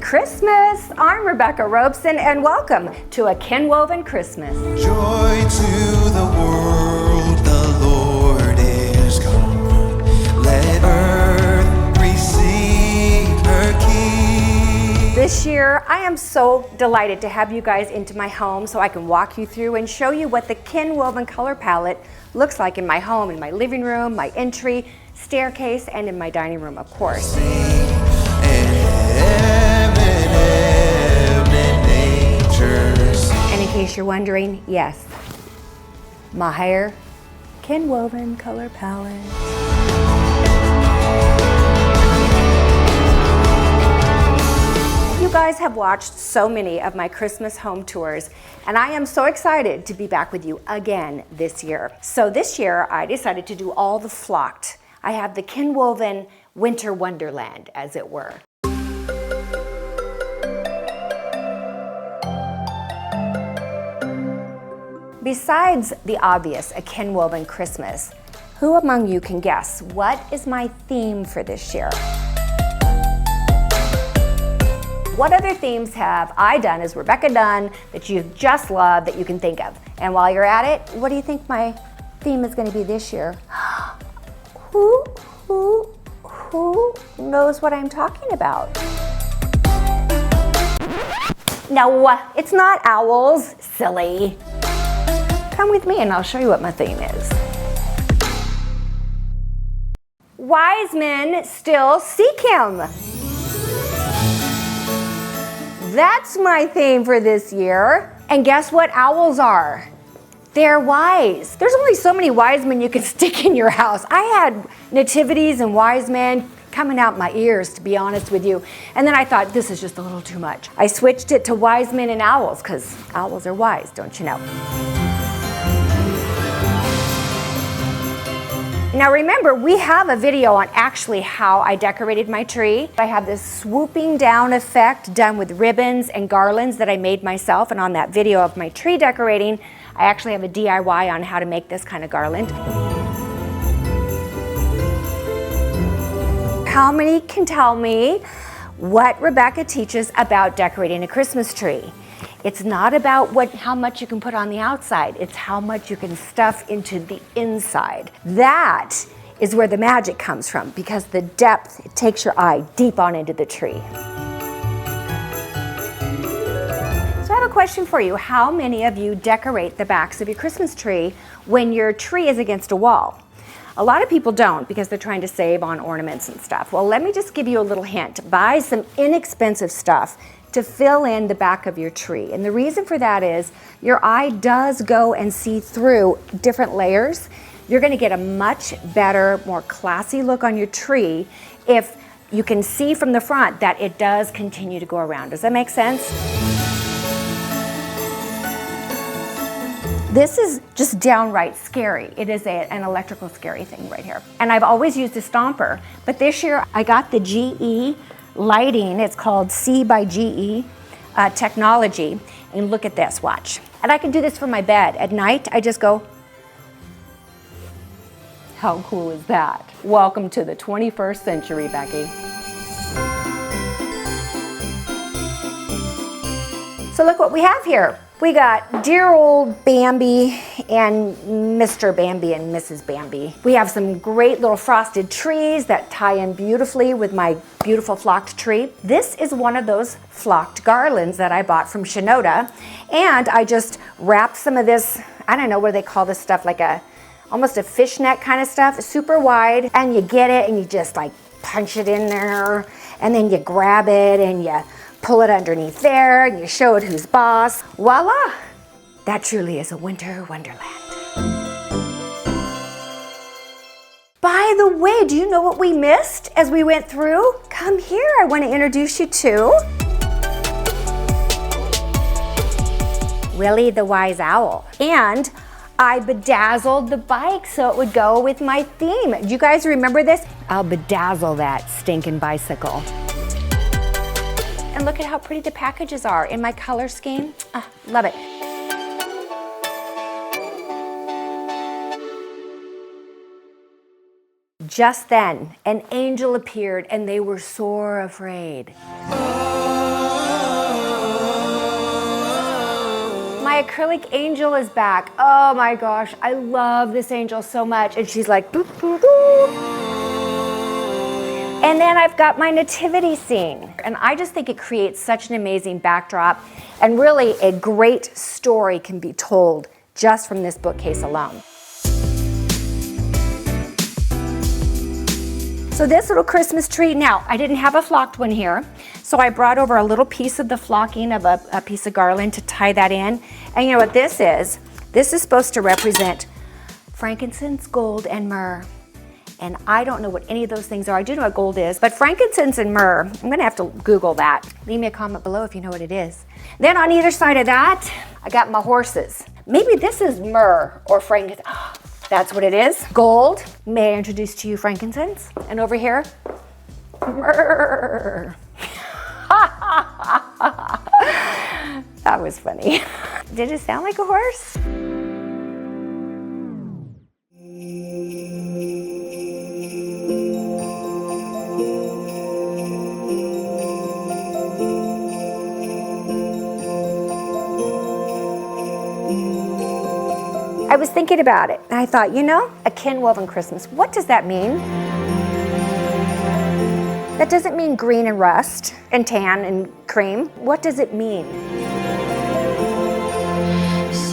Christmas! I'm Rebecca Robeson, and welcome to a Kinwoven Christmas. Joy to the world, the Lord is come. Let earth receive her King. This year, I am so delighted to have you guys into my home so I can walk you through and show you what the Kinwoven color palette looks like in my home, in my living room, my entry, staircase, and in my dining room, of course. And in case you're wondering, yes, my hair, Kinwoven color palette. You guys have watched so many of my Christmas home tours, and I am so excited to be back with you again this year. So this year, I decided to do all the flocked. I have the Kinwoven Winter Wonderland, as it were. Besides the obvious, a Kinwoven Christmas, who among you can guess what is my theme for this year? What other themes have I done, has Rebecca done, that you just love, that you can think of? And while you're at it, what do you think my theme is going to be this year? Who knows what I'm talking about? No, it's not owls, silly. Come with me and I'll show you what my theme is. Wise men still seek him. That's my theme for this year. And guess what owls are? They're wise. There's only so many wise men you can stick in your house. I had nativities and wise men coming out my ears, to be honest with you. And then I thought, this is just a little too much. I switched it to wise men and owls, because owls are wise, don't you know? Now remember, we have a video on actually how I decorated my tree. I have this swooping down effect done with ribbons and garlands that I made myself, and on that video of my tree decorating, I actually have a DIY on how to make this kind of garland. How many can tell me what Rebecca teaches about decorating a Christmas tree? It's not about how much you can put on the outside, it's how much you can stuff into the inside. That is where the magic comes from, because the depth, it takes your eye deep on into the tree. So I have a question for you. How many of you decorate the backs of your Christmas tree when your tree is against a wall? A lot of people don't, because they're trying to save on ornaments and stuff. Well, let me just give you a little hint. Buy some inexpensive stuff to fill in the back of your tree. And the reason for that is your eye does go and see through different layers. You're gonna get a much better, more classy look on your tree if you can see from the front that it does continue to go around. Does that make sense? This is just downright scary. It is an electrical scary thing right here. And I've always used a stomper, but this year I got the GE lighting. It's called C by GE technology. And look at this, watch. And I can do this for my bed. At night, I just go. How cool is that? Welcome to the 21st century, Becky. So look what we have here. We got dear old Bambi and Mr. Bambi and Mrs. Bambi. We have some great little frosted trees that tie in beautifully with my beautiful flocked tree. This is one of those flocked garlands that I bought from Shinoda. And I just wrapped some of this, I don't know what they call this stuff, like almost a fishnet kind of stuff, super wide. And you get it and you just like punch it in there, and then you grab it and you pull it underneath there and you show it who's boss. Voila! That truly is a winter wonderland. By the way, do you know what we missed as we went through? Come here, I want to introduce you to Willie the Wise Owl. And I bedazzled the bike so it would go with my theme. Do you guys remember this? I'll bedazzle that stinking bicycle. And look at how pretty the packages are in my color scheme. Love it. Just then, an angel appeared and they were sore afraid. My acrylic angel is back. Oh my gosh, I love this angel so much. And she's like, doo, doo, doo. And then I've got my nativity scene. And I just think it creates such an amazing backdrop. And really a great story can be told just from this bookcase alone. So this little Christmas tree, now I didn't have a flocked one here, so I brought over a little piece of the flocking of a piece of garland to tie that in. And you know what this is? This is supposed to represent frankincense, gold, and myrrh. And I don't know what any of those things are. I do know what gold is, but frankincense and myrrh, I'm gonna have to Google that. Leave me a comment below if you know what it is. Then on either side of that, I got my horses. Maybe this is myrrh or frankincense. Oh, that's what it is. Gold. May I introduce to you frankincense? And over here, myrrh. That was funny. Did it sound like a horse? I was thinking about it, and I thought, you know, a Kinwoven Christmas, what does that mean? That doesn't mean green and rust and tan and cream. What does it mean?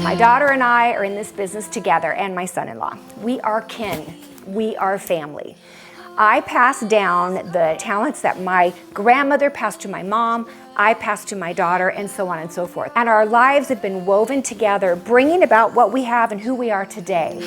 My daughter and I are in this business together, and my son-in-law. We are kin. We are family. I passed down the talents that my grandmother passed to my mom, I passed to my daughter, and so on and so forth. And our lives have been woven together, bringing about what we have and who we are today.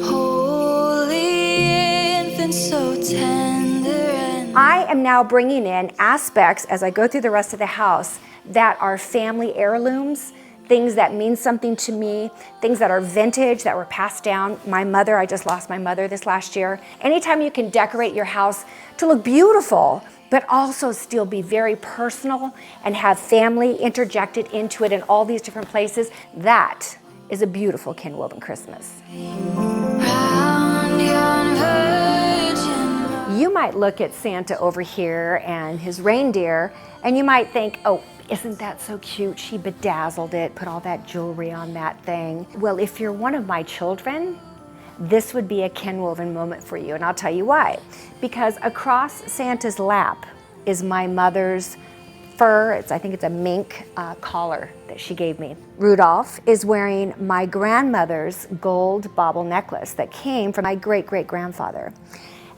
Holy infant, so tender and I am now bringing in aspects as I go through the rest of the house that are family heirlooms, things that mean something to me, things that are vintage, that were passed down. My mother, I just lost my mother this last year. Anytime you can decorate your house to look beautiful, but also still be very personal and have family interjected into it in all these different places, that is a beautiful Kinwoven Christmas. round yon virgin. You might look at Santa over here and his reindeer, and you might think, oh, isn't that so cute? She bedazzled it, put all that jewelry on that thing. Well, if you're one of my children, this would be a Kinwoven moment for you, and I'll tell you why. Because across Santa's lap is my mother's fur, I think it's a mink collar that she gave me. Rudolph is wearing my grandmother's gold bauble necklace that came from my great-great-grandfather.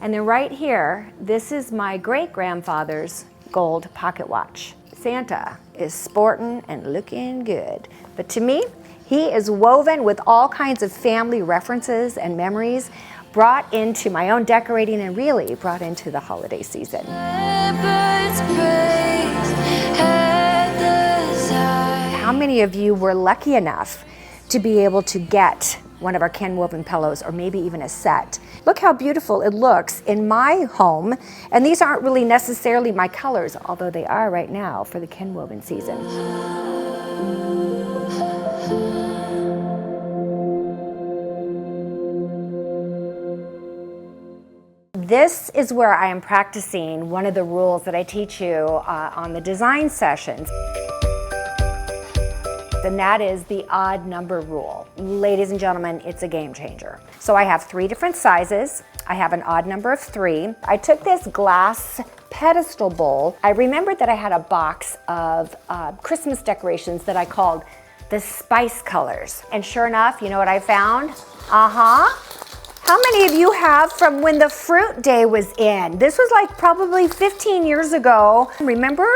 And then right here, this is my great-grandfather's gold pocket watch. Santa is sporting and looking good. But to me, he is woven with all kinds of family references and memories brought into my own decorating and really brought into the holiday season. Shepherds praise at the side. How many of you were lucky enough to be able to get one of our Kinwoven pillows or maybe even a set? Look how beautiful it looks in my home. And these aren't really necessarily my colors, although they are right now for the Kinwoven season. This is where I am practicing one of the rules that I teach you on the design sessions. And that is the odd number rule. Ladies and gentlemen, it's a game changer. So I have 3 different sizes. I have an odd number of 3. I took this glass pedestal bowl. I remembered that I had a box of Christmas decorations that I called the spice colors. And sure enough, you know what I found? How many of you have from when the fruit day was in? This was like probably 15 years ago. Remember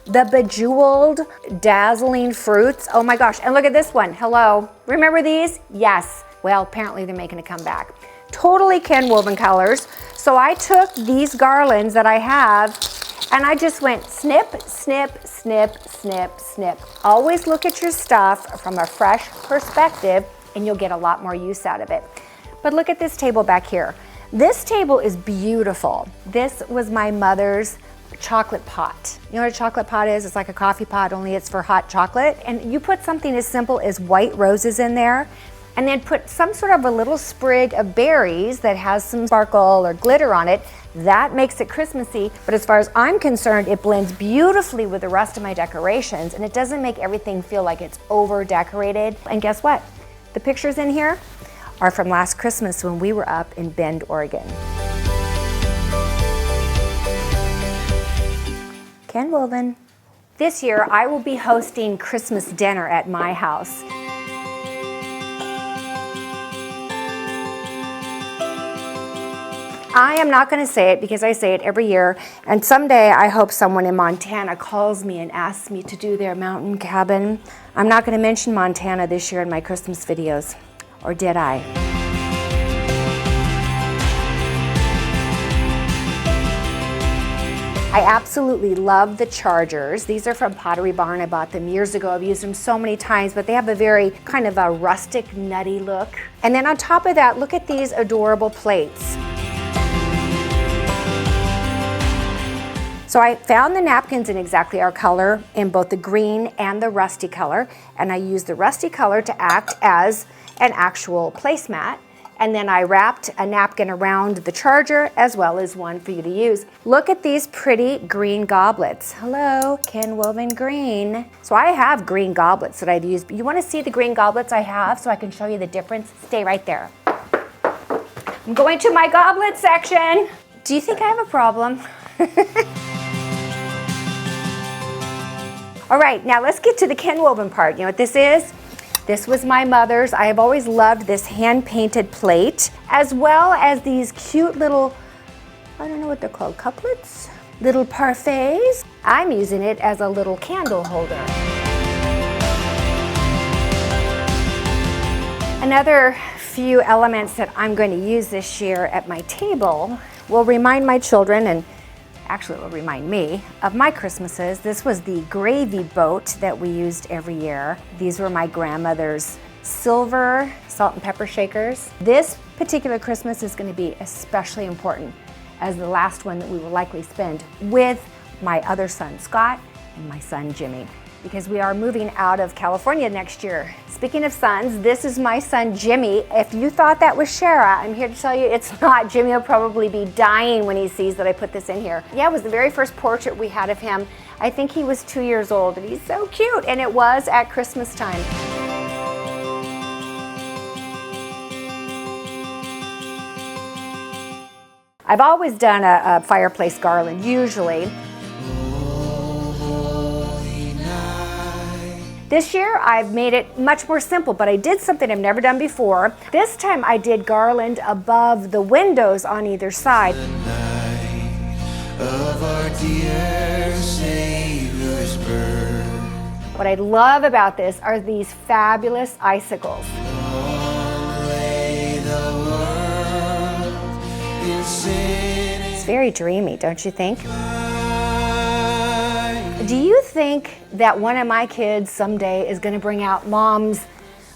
the bejeweled, dazzling fruits? Oh my gosh, and look at this one, hello. Remember these? Yes, well, apparently they're making a comeback. Totally Kinwoven colors. So I took these garlands that I have and I just went snip, snip, snip, snip, snip. Always look at your stuff from a fresh perspective and you'll get a lot more use out of it. But look at this table back here. This table is beautiful. This was my mother's chocolate pot. You know what a chocolate pot is? It's like a coffee pot, only it's for hot chocolate. And you put something as simple as white roses in there, and then put some sort of a little sprig of berries that has some sparkle or glitter on it. That makes it Christmassy, but as far as I'm concerned, it blends beautifully with the rest of my decorations, and it doesn't make everything feel like it's over decorated. And guess what? The pictures in here are from last Christmas when we were up in Bend, Oregon. Kinwoven. This year, I will be hosting Christmas dinner at my house. I am not going to say it because I say it every year, and someday I hope someone in Montana calls me and asks me to do their mountain cabin. I'm not going to mention Montana this year in my Christmas videos, or did I? I absolutely love the chargers. These are from Pottery Barn. I bought them years ago. I've used them so many times, but they have a very kind of a rustic, nutty look. And then on top of that, look at these adorable plates. So I found the napkins in exactly our color, in both the green and the rusty color, and I used the rusty color to act as an actual placemat. And then I wrapped a napkin around the charger as well as one for you to use. Look at these pretty green goblets. Hello, Kinwoven green. So I have green goblets that I've used, but you want to see the green goblets I have so I can show you the difference? Stay right there. I'm going to my goblet section. Do you think I have a problem? All right, now let's get to the Kinwoven part. You know what this is? This was my mother's. I have always loved this hand-painted plate, as well as these cute little, I don't know what they're called, couplets? Little parfaits. I'm using it as a little candle holder. Another few elements that I'm going to use this year at my table will remind my children, and actually it will remind me, of my Christmases. This was the gravy boat that we used every year. These were my grandmother's silver salt and pepper shakers. This particular Christmas is going to be especially important as the last one that we will likely spend with my other son, Scott, and my son, Jimmy, because we are moving out of California next year. Speaking of sons, this is my son, Jimmy. If you thought that was Shara, I'm here to tell you it's not. Jimmy will probably be dying when he sees that I put this in here. Yeah, it was the very first portrait we had of him. I think he was 2 years old, and he's so cute, and it was at Christmas time. I've always done a fireplace garland, usually. This year, I've made it much more simple, but I did something I've never done before. This time, I did garland above the windows on either side. The night of our dear Savior's birth. What I love about this are these fabulous icicles. Long lay the world in sin. It's very dreamy, don't you think? Do you think that one of my kids someday is going to bring out Mom's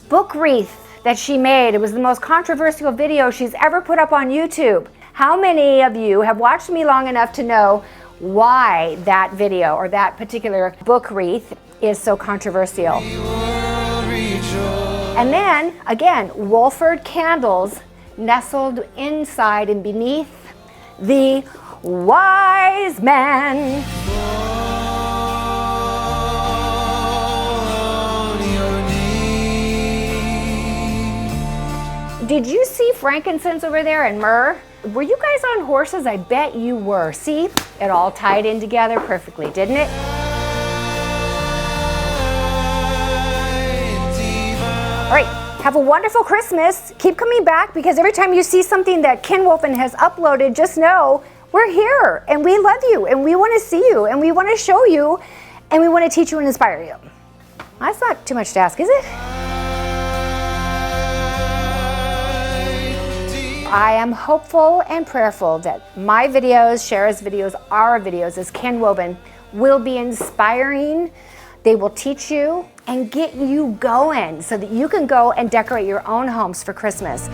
book wreath that she made? It was the most controversial video she's ever put up on YouTube. How many of you have watched me long enough to know why that video or that particular book wreath is so controversial? And then, again, Wolford candles nestled inside and beneath the wise man. Did you see frankincense over there and myrrh? Were you guys on horses? I bet you were. See, it all tied in together perfectly, didn't it? All right, have a wonderful Christmas. Keep coming back, because every time you see something that Kinwoven has uploaded, just know we're here and we love you and we want to see you and we want to show you and we want to teach you and inspire you. That's not too much to ask, is it? I am hopeful and prayerful that my videos, Shara's videos, our videos as Kinwoven will be inspiring. They will teach you and get you going so that you can go and decorate your own homes for Christmas.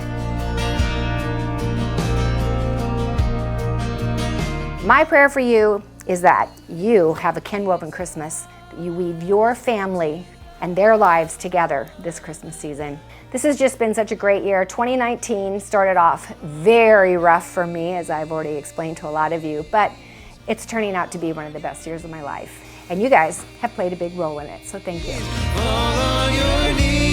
My prayer for you is that you have a Kinwoven Christmas, that you weave your family and their lives together this Christmas season. This has just been such a great year. 2019 started off very rough for me, as I've already explained to a lot of you, but it's turning out to be one of the best years of my life. And you guys have played a big role in it, so thank you. All on your knees.